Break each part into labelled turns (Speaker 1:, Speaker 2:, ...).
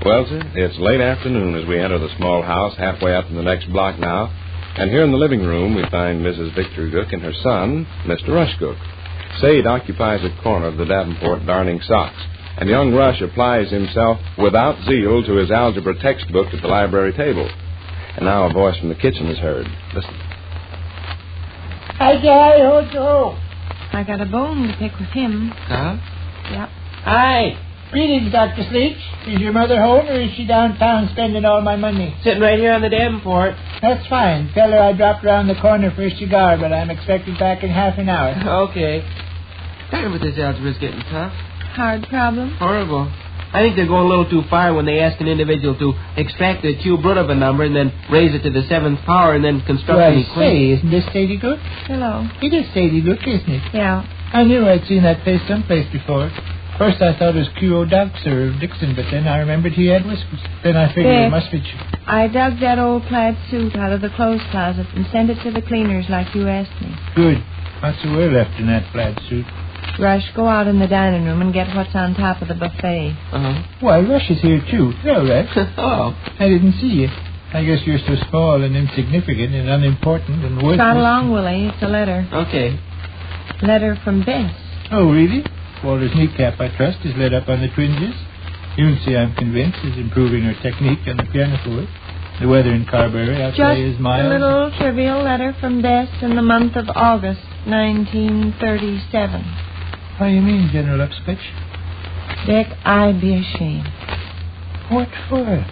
Speaker 1: Well, sir, it's late afternoon as we enter the small house halfway up in the next block now. And here in the living room, we find Mrs. Victor Gook and her son, Mr. Rush Gook. Sade occupies a corner of the Davenport darning socks, and young Rush applies himself without zeal to his algebra textbook at the library table. And now a voice from the kitchen is heard. Listen.
Speaker 2: Hi, Gary. Hojo.
Speaker 3: I got a bone to pick with him.
Speaker 4: Huh?
Speaker 3: Yep.
Speaker 2: Hi. Greetings, Dr. Sleech. Is your mother home, or is she downtown spending all my money?
Speaker 4: Sitting right here on the Davenport.
Speaker 2: That's fine. Tell her I dropped around the corner for a cigar, but I'm expected back in half an hour.
Speaker 4: Okay. Darn, but this algebra's getting tough.
Speaker 3: Hard problem?
Speaker 4: Horrible. I think they're going a little too far when they ask an individual to extract the cube root of a number and then raise it to the 7th power and then construct an equation.
Speaker 2: Say, isn't this Sadie Gook?
Speaker 3: Hello.
Speaker 2: It is Sadie Gook, isn't it?
Speaker 3: Yeah.
Speaker 2: I knew I'd seen that face someplace before. First I thought it was Q.O. Dux or Dixon, but then I remembered he had whiskers. Then I figured it must be true.
Speaker 3: I dug that old plaid suit out of the clothes closet and sent it to the cleaners like you asked me.
Speaker 2: Good. Lots of wear left in that plaid suit.
Speaker 3: Rush, go out in the dining room and get what's on top of the buffet.
Speaker 4: Uh-huh.
Speaker 2: Why, Rush is here, too. Hello, Rush.
Speaker 4: Hello.
Speaker 2: I didn't see you. I guess you're so small and insignificant and unimportant and worthless.
Speaker 3: Trot along, Willie. It's a letter.
Speaker 4: Okay.
Speaker 3: Letter from Bess.
Speaker 2: Oh, really? Walter's kneecap, I trust, is led up on the twinges. Uncy, I'm convinced, is improving her technique on the pianoforte. The weather in Carberry, I'll say, is mild.
Speaker 3: Just a little trivial letter from Bess in the month of August, 1937.
Speaker 2: How do you mean, General Upscotch?
Speaker 3: Dick, I'd be ashamed.
Speaker 2: What for?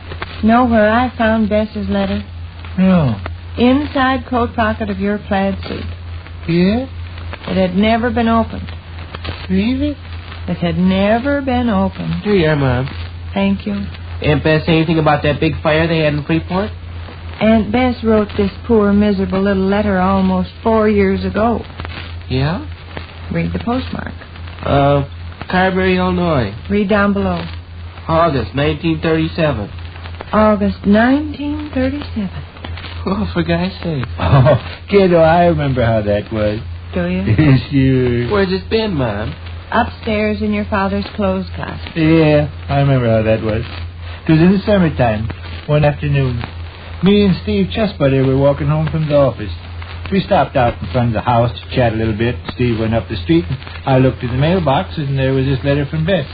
Speaker 3: Know where I found Bess's letter?
Speaker 2: No.
Speaker 3: Inside coat pocket of your plaid suit.
Speaker 2: Yeah?
Speaker 3: It had never been opened.
Speaker 2: Really?
Speaker 3: It had never been opened.
Speaker 4: Here you are, Mom.
Speaker 3: Thank you.
Speaker 4: Aunt Bess say anything about that big fire they had in Freeport?
Speaker 3: Aunt Bess wrote this poor, miserable little letter almost 4 years ago.
Speaker 4: Yeah?
Speaker 3: Read the postmark.
Speaker 4: Carberry, Illinois.
Speaker 3: Read down below.
Speaker 4: August 1937.
Speaker 3: August 1937.
Speaker 4: Oh, for God's sake.
Speaker 2: Oh, kiddo, I remember how that was.
Speaker 3: Do you?
Speaker 2: Sure.
Speaker 4: Where's it been, Mom?
Speaker 3: Upstairs in your father's clothes closet.
Speaker 2: Yeah, I remember how that was. It was in the summertime, one afternoon. Me and Steve Chesbutter were walking home from the office. We stopped out in front of the house to chat a little bit. Steve went up the street, and I looked in the mailbox, and there was this letter from Bess.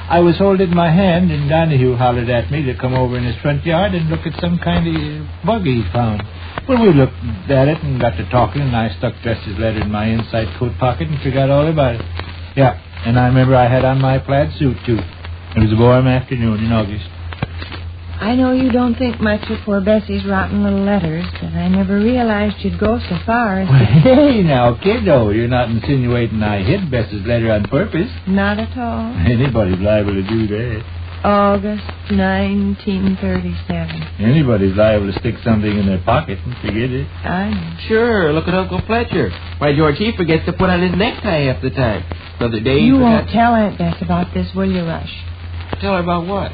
Speaker 2: I was holding my hand, and Donahue hollered at me to come over in his front yard and look at some kind of bug he found. Well, we looked at it and got to talking, and I stuck Bess's letter in my inside coat pocket and forgot all about it. Yeah, and I remember I had on my plaid suit, too. It was a warm afternoon in August.
Speaker 3: I know you don't think much of poor Bessie's rotten little letters, but I never realized you'd go so far as to...
Speaker 2: Hey, now, kiddo, you're not insinuating I hid Bess's letter on purpose.
Speaker 3: Not at all.
Speaker 2: Anybody's liable to do that.
Speaker 3: August 1937.
Speaker 2: Anybody's liable to stick something in their pocket and forget it.
Speaker 3: I know.
Speaker 4: Sure, look at Uncle Fletcher. Why, George, he forgets to put on his necktie half the time. Another day
Speaker 3: You won't tell Aunt Bess about this, will you, Rush?
Speaker 4: Tell her about what?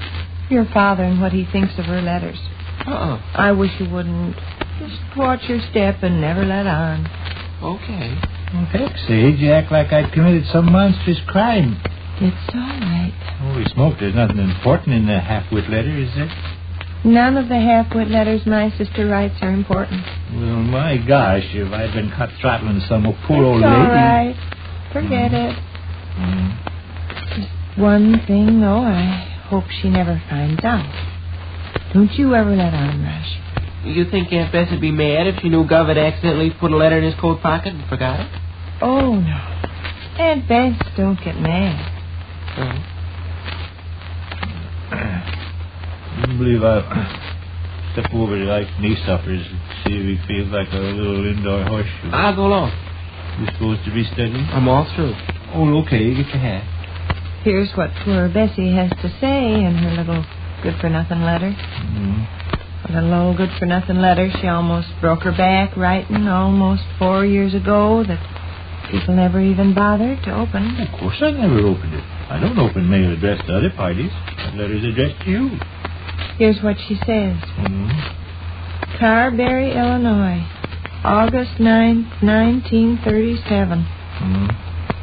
Speaker 3: Your father and what he thinks of her letters.
Speaker 4: Uh-uh.
Speaker 3: I wish you wouldn't. Just watch your step and never let on.
Speaker 4: Okay.
Speaker 2: Well, heck, Sage, you act like I'd committed some monstrous crime.
Speaker 3: It's all right.
Speaker 2: Holy smoke, there's nothing important in the half-wit letter, is there?
Speaker 3: None of the half-wit letters my sister writes are important.
Speaker 2: Well, my gosh, if I'd been caught throttling some poor old
Speaker 3: It's
Speaker 2: lady...
Speaker 3: all right. Forget it. Just one thing, though, I hope she never finds out. Don't you ever let on, Rush.
Speaker 4: You think Aunt Bess would be mad if she knew Gov had accidentally put a letter in his coat pocket and forgot it?
Speaker 3: Oh, no. Aunt Bess don't get mad.
Speaker 2: I believe I'll step over to like knee suffers and see if he feels like a little indoor horseshoe.
Speaker 4: I'll go along.
Speaker 2: You supposed to be studying?
Speaker 4: I'm all through.
Speaker 2: Oh, okay, get your hat.
Speaker 3: Here's what poor Bessie has to say in her little good-for-nothing letter. A little old good-for-nothing letter she almost broke her back writing almost 4 years ago that people never even bothered to open.
Speaker 2: Of course I never opened it. I don't open mail addressed to other parties. That letter's addressed to you.
Speaker 3: Here's what she says. Carberry, Illinois, August 9th, 1937.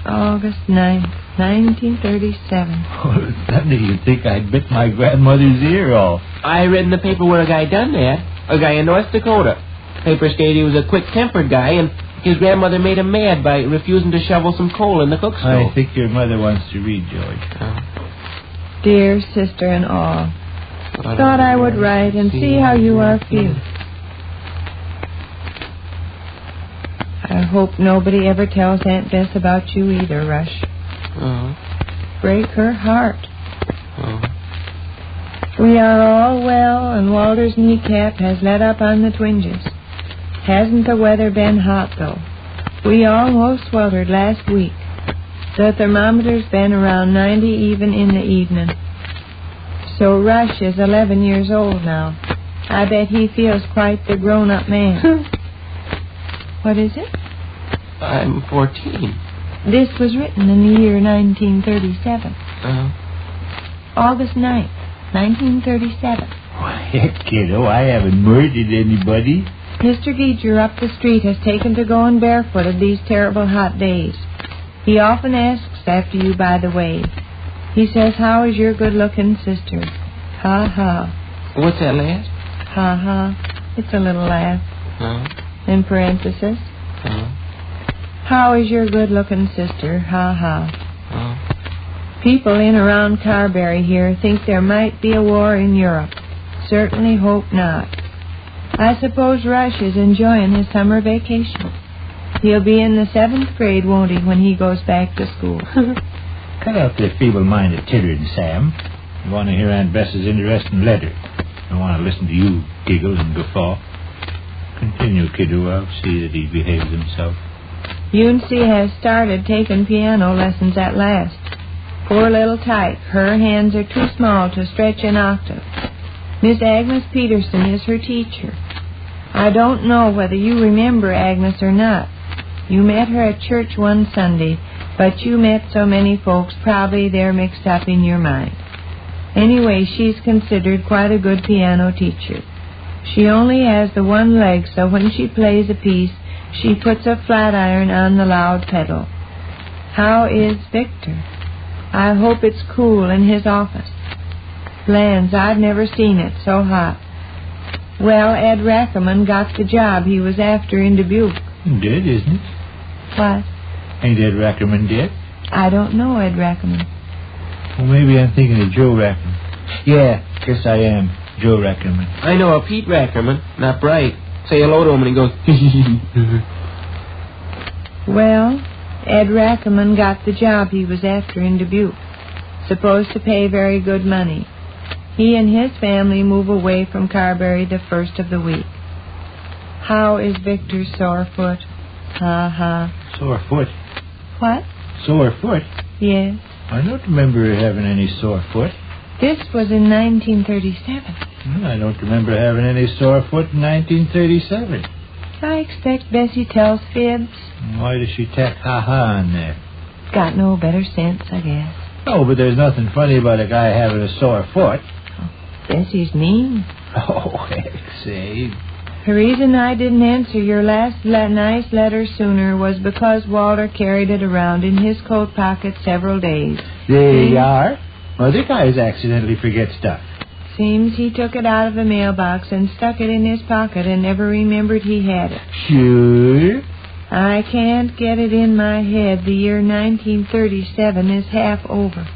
Speaker 3: August 9th. 1937.
Speaker 2: Oh, thunder, you'd think I'd bit my grandmother's ear off.
Speaker 4: I read in the paper where a guy done that. A guy in North Dakota. Paper stated he was a quick-tempered guy, and his grandmother made him mad by refusing to shovel some coal in the cook stove.
Speaker 2: I think your mother wants to read, George.
Speaker 3: Dear sister-in-law, thought I would write and see how you are feeling. I hope nobody ever tells Aunt Bess about you either, Rush. Break her heart. We are all well, and Walter's kneecap has let up on the twinges. Hasn't the weather been hot, though? We almost sweltered last week. The thermometer's been around 90 even in the evening. So Rush is 11 years old now. I bet he feels quite the grown-up man. What is it?
Speaker 4: I'm 14.
Speaker 3: This was written in the year 1937. August 9th, 1937.
Speaker 2: Why, kiddo, I haven't murdered anybody.
Speaker 3: Mr. Geeger up the street has taken to going barefooted these terrible hot days. He often asks after you by the way. He says, how is your good-looking sister? Ha ha.
Speaker 4: What's that last?
Speaker 3: Ha ha. It's a little laugh. In parenthesis. How is your good-looking sister? Ha ha. People in around Carberry here think there might be a war in Europe. Certainly hope not. I suppose Rush is enjoying his summer vacation. He'll be in the 7th grade, won't he, when he goes back to school?
Speaker 2: Cut out the feeble-minded tittering, Sam. You want to hear Aunt Bess's interesting letter. I want to listen to you giggle and guffaw. Continue, kiddo. I'll see that he behaves himself.
Speaker 3: Eunice has started taking piano lessons at last. Poor little tyke. Her hands are too small to stretch an octave. Miss Agnes Peterson is her teacher. I don't know whether you remember Agnes or not. You met her at church one Sunday, but you met so many folks, probably they're mixed up in your mind. Anyway, she's considered quite a good piano teacher. She only has the one leg, so when she plays a piece, she puts a flat iron on the loud pedal. How is Victor? I hope it's cool in his office. Lands, I've never seen it so hot. Well, Ed Rackerman got the job he was after in Dubuque.
Speaker 2: Dead, isn't it?
Speaker 3: What?
Speaker 2: Ain't Ed Rackerman dead?
Speaker 3: I don't know Ed Rackerman.
Speaker 2: Well, maybe I'm thinking of Joe Rackerman. Yeah, guess I am. Joe Rackerman.
Speaker 4: I know a Pete Rackerman, not Bright. Say hello to him and he goes,
Speaker 3: Well, Ed Rackerman got the job he was after in Dubuque. Supposed to pay very good money. He and his family move away from Carberry the first of the week. How is Victor's sore foot? Ha ha.
Speaker 2: Sore foot?
Speaker 3: What?
Speaker 2: Sore foot?
Speaker 3: Yes.
Speaker 2: I don't remember having any sore foot.
Speaker 3: This was in 1937.
Speaker 2: I don't remember having any sore foot in 1937.
Speaker 3: I expect Bessie tells fibs.
Speaker 2: Why does she tack ha-ha on there?
Speaker 3: Got no better sense, I guess.
Speaker 2: Oh, but there's nothing funny about a guy having a sore foot.
Speaker 3: Bessie's mean.
Speaker 2: Oh, heck, save.
Speaker 3: The reason I didn't answer your last nice letter sooner was because Walter carried it around in his coat pocket several days.
Speaker 2: There you are. Other guys accidentally forget stuff.
Speaker 3: Seems he took it out of the mailbox and stuck it in his pocket and never remembered he had it.
Speaker 2: Sure.
Speaker 3: I can't get it in my head the year 1937 is half over.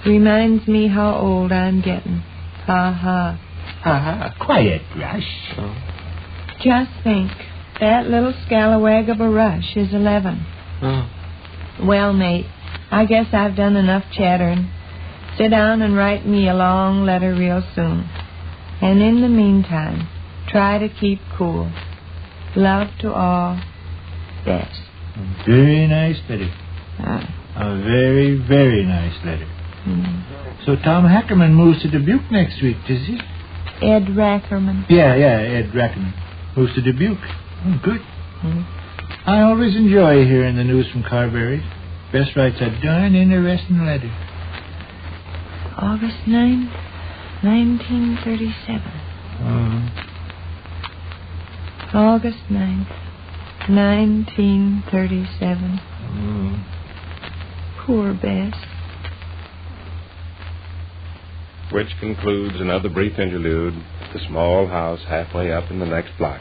Speaker 3: Reminds me how old I'm getting. Ha ha.
Speaker 2: Ha ha. Quiet, Rush.
Speaker 3: Just think, that little scalawag of a Rush is 11. Well, mate, I guess I've done enough chattering. Sit down and write me a long letter real soon. And in the meantime, try to keep cool. Love to all, Bess.
Speaker 2: A very nice letter. A very, very nice letter. So Tom Hackerman moves to Dubuque next week, does he?
Speaker 3: Ed Rackerman.
Speaker 2: Yeah, Ed Rackerman. Moves to Dubuque. Oh, good. I always enjoy hearing the news from Carberry. Bess writes a darn interesting letter.
Speaker 3: August 9th, 1937. August 9th, 1937. Poor Bess.
Speaker 1: Which concludes another brief interlude at the small house halfway up in the next block.